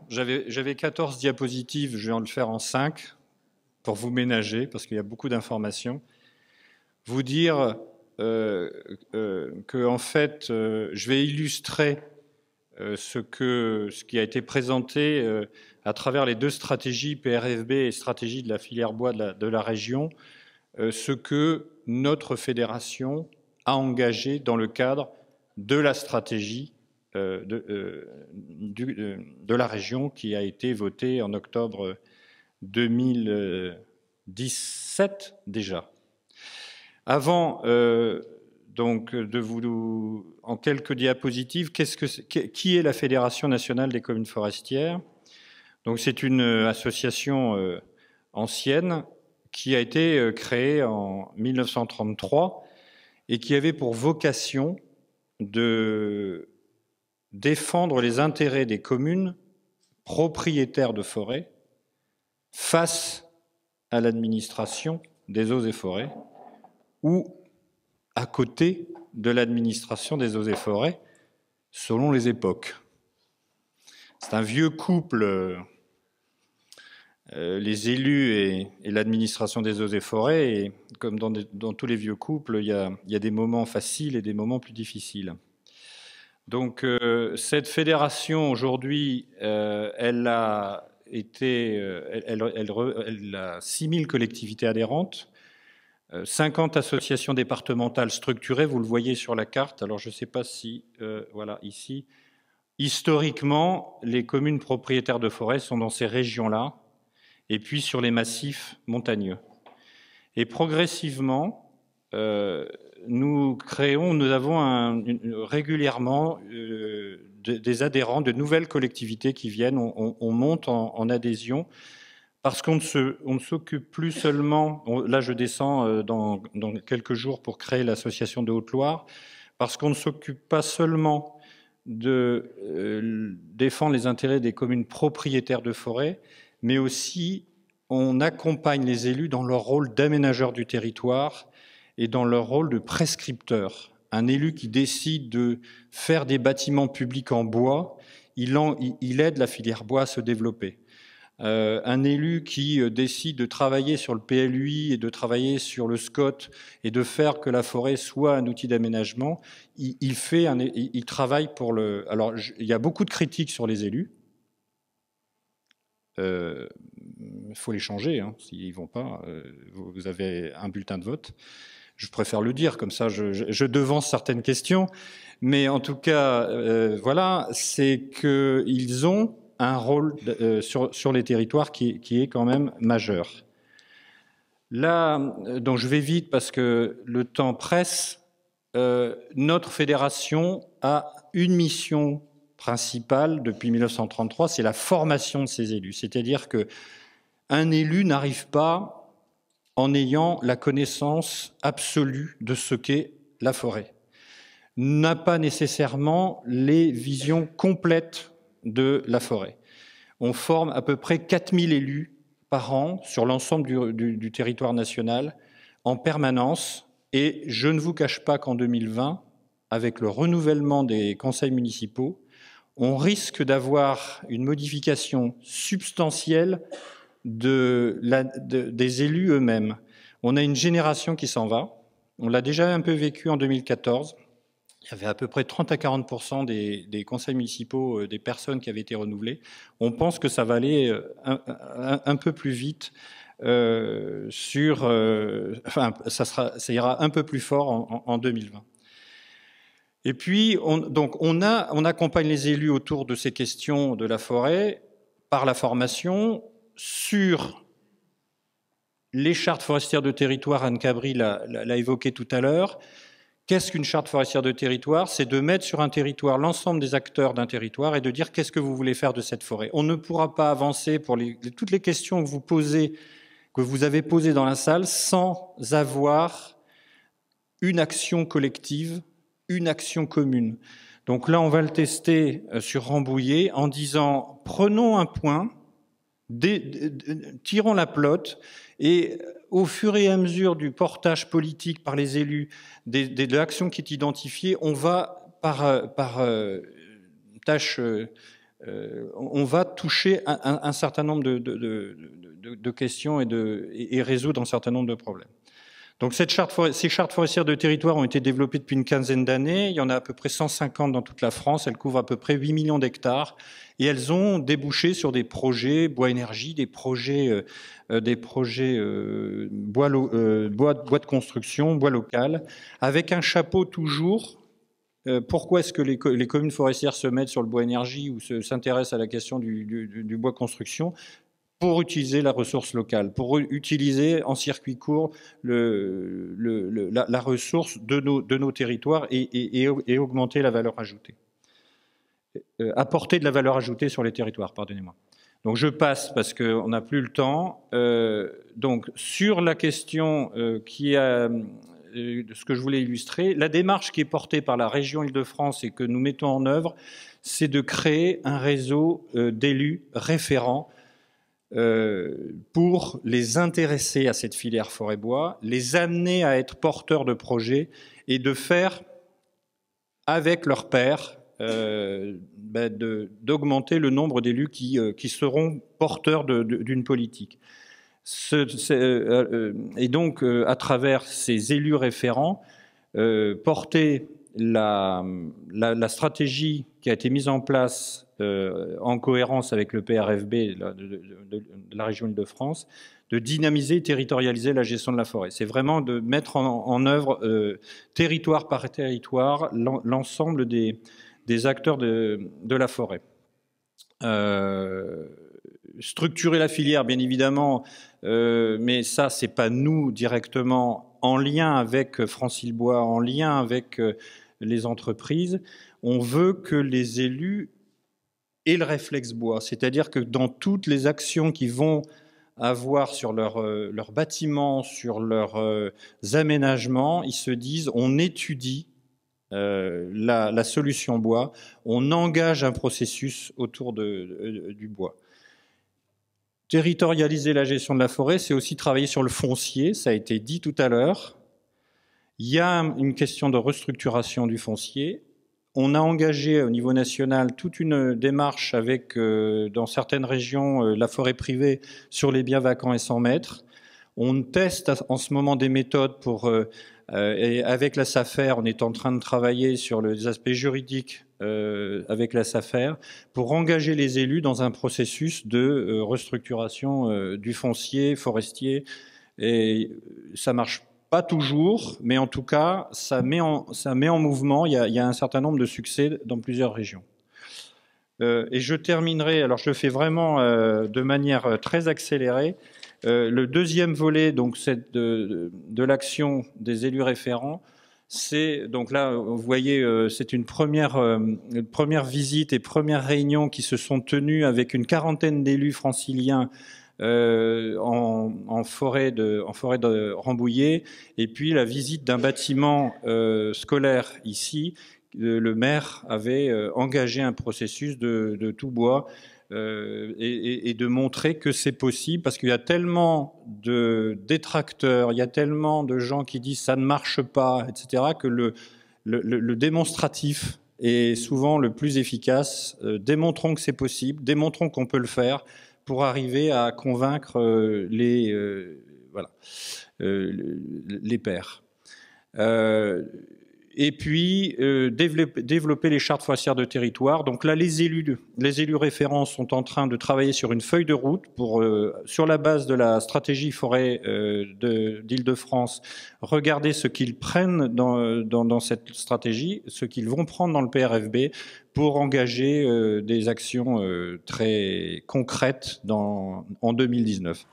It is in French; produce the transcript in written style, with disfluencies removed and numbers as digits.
J'avais 14 diapositives, je vais en le faire en 5 pour vous ménager, parce qu'il y a beaucoup d'informations. Vous dire que, en fait, je vais illustrer ce qui a été présenté à travers les deux stratégies, PRFB et stratégie de la filière bois de la région, ce que notre fédération a engagé dans le cadre de la stratégie de la région qui a été votée en octobre 2017 déjà. Avant donc de vous, en quelques diapositives, qui est la Fédération nationale des communes forestières? Donc c'est une association ancienne qui a été créée en 1933 et qui avait pour vocation de défendre les intérêts des communes propriétaires de forêts face à l'administration des eaux et forêts ou à côté de l'administration des eaux et forêts, selon les époques. C'est un vieux couple, les élus et l'administration des eaux et forêts, et comme dans tous les vieux couples, il y a des moments faciles et des moments plus difficiles. Donc cette fédération, aujourd'hui, elle a 6000 collectivités adhérentes, 50 associations départementales structurées, vous le voyez sur la carte. Alors je ne sais pas si, voilà, ici. Historiquement, les communes propriétaires de forêts sont dans ces régions-là, et puis sur les massifs montagneux. Et progressivement, nous avons régulièrement des adhérents, de nouvelles collectivités qui viennent, on monte en adhésion, parce qu'on ne s'occupe plus seulement, là je descends dans quelques jours pour créer l'association de Haute-Loire, parce qu'on ne s'occupe pas seulement de défendre les intérêts des communes propriétaires de forêts, mais aussi on accompagne les élus dans leur rôle d'aménageur du territoire et dans leur rôle de prescripteur. Un élu qui décide de faire des bâtiments publics en bois, il aide la filière bois à se développer. Un élu qui décide de travailler sur le PLUI et de travailler sur le SCOT et de faire que la forêt soit un outil d'aménagement, il travaille pour le... Alors, il y a beaucoup de critiques sur les élus. Il faut les changer, hein, s'ils ne vont pas. Vous avez un bulletin de vote. Je préfère le dire, comme ça je devance certaines questions. Mais en tout cas, voilà, c'est qu'ils ont un rôle sur les territoires qui est quand même majeur. Là, donc je vais vite parce que le temps presse. Notre fédération a une mission principale depuis 1933, c'est la formation de ses élus. C'est-à-dire qu'un élu n'arrive pas en ayant la connaissance absolue de ce qu'est la forêt, n'a pas nécessairement les visions complètes de la forêt. On forme à peu près 4000 élus par an sur l'ensemble du territoire national en permanence, et je ne vous cache pas qu'en 2020, avec le renouvellement des conseils municipaux, on risque d'avoir une modification substantielle des élus eux-mêmes. On a une génération qui s'en va, on l'a déjà un peu vécu en 2014, il y avait à peu près 30 à 40% des conseils municipaux, des personnes qui avaient été renouvelées. On pense que ça va aller un peu plus vite, enfin, ça ira un peu plus fort en 2020. Et puis, on accompagne les élus autour de ces questions de la forêt par la formation sur les chartes forestières de territoire. Anne Cabri l'a évoqué tout à l'heure. Qu'est-ce qu'une charte forestière de territoire? C'est de mettre sur un territoire l'ensemble des acteurs d'un territoire et de dire qu'est-ce que vous voulez faire de cette forêt. On ne pourra pas avancer pour toutes les questions que vous avez posées dans la salle sans avoir une action collective, une action commune. Donc là, on va le tester sur Rambouillet en disant prenons un point, tirons la pelote, et au fur et à mesure du portage politique par les élus de l'action qui est identifiée, on va par tâche on va toucher un certain nombre de questions et résoudre un certain nombre de problèmes. Donc ces chartes forestières de territoire ont été développées depuis une quinzaine d'années. Il y en a à peu près 150 dans toute la France. Elles couvrent à peu près 8 millions d'hectares. Et elles ont débouché sur des projets bois énergie, des projets bois de construction, bois local, avec un chapeau toujours. Pourquoi est-ce que les communes forestières se mettent sur le bois énergie ou s'intéressent à la question du bois construction? Pour utiliser la ressource locale, pour utiliser en circuit court la ressource de nos territoires et augmenter la valeur ajoutée. Apporter de la valeur ajoutée sur les territoires, pardonnez-moi. Donc je passe parce qu'on n'a plus le temps. Donc sur la question qui a ce que je voulais illustrer, la démarche qui est portée par la région Île-de-France et que nous mettons en œuvre, c'est de créer un réseau d'élus référents pour les intéresser à cette filière forêt-bois, les amener à être porteurs de projets et de faire, avec leurs pairs, d'augmenter le nombre d'élus qui seront porteurs d'une politique. Et donc, à travers ces élus référents, porter la stratégie qui a été mise en place en cohérence avec le PRFB de la région Île-de-France, de dynamiser et territorialiser la gestion de la forêt. C'est vraiment de mettre en œuvre, territoire par territoire, l'ensemble des acteurs de la forêt. Structurer la filière, bien évidemment, mais ça, c'est pas nous directement, en lien avec Francilbois, en lien avec les entreprises. On veut que les élus aient le réflexe bois, c'est-à-dire que dans toutes les actions qu'ils vont avoir sur leurs bâtiments, sur leurs aménagements, ils se disent, on étudie la solution bois, on engage un processus autour du bois. Territorialiser la gestion de la forêt, c'est aussi travailler sur le foncier, ça a été dit tout à l'heure. Il y a une question de restructuration du foncier. On a engagé au niveau national toute une démarche avec, dans certaines régions, la forêt privée sur les biens vacants et 100 mètres. On teste en ce moment des méthodes pour, et avec la SAFER, on est en train de travailler sur les aspects juridiques avec la SAFER pour engager les élus dans un processus de restructuration du foncier forestier. Et ça marche pas toujours, mais en tout cas, ça met en mouvement. Il y a un certain nombre de succès dans plusieurs régions. Et je terminerai, alors je le fais vraiment de manière très accélérée. Le deuxième volet, donc, de l'action des élus référents, c'est, donc là, vous voyez, c'est une première visite et première réunion qui se sont tenues avec une quarantaine d'élus franciliens en forêt de Rambouillet, et puis la visite d'un bâtiment scolaire ici. Le maire avait engagé un processus de tout bois et de montrer que c'est possible, parce qu'il y a tellement de détracteurs, il y a tellement de gens qui disent ça ne marche pas, etc., que le démonstratif est souvent le plus efficace. Démontrons que c'est possible, démontrons qu'on peut le faire pour arriver à convaincre les pairs. Et puis développer les chartes forestières de territoire. Donc là, les élus référents sont en train de travailler sur une feuille de route pour, sur la base de la stratégie forêt d'Île-de-France, regarder ce qu'ils prennent dans cette stratégie, ce qu'ils vont prendre dans le PRFB pour engager des actions très concrètes en 2019.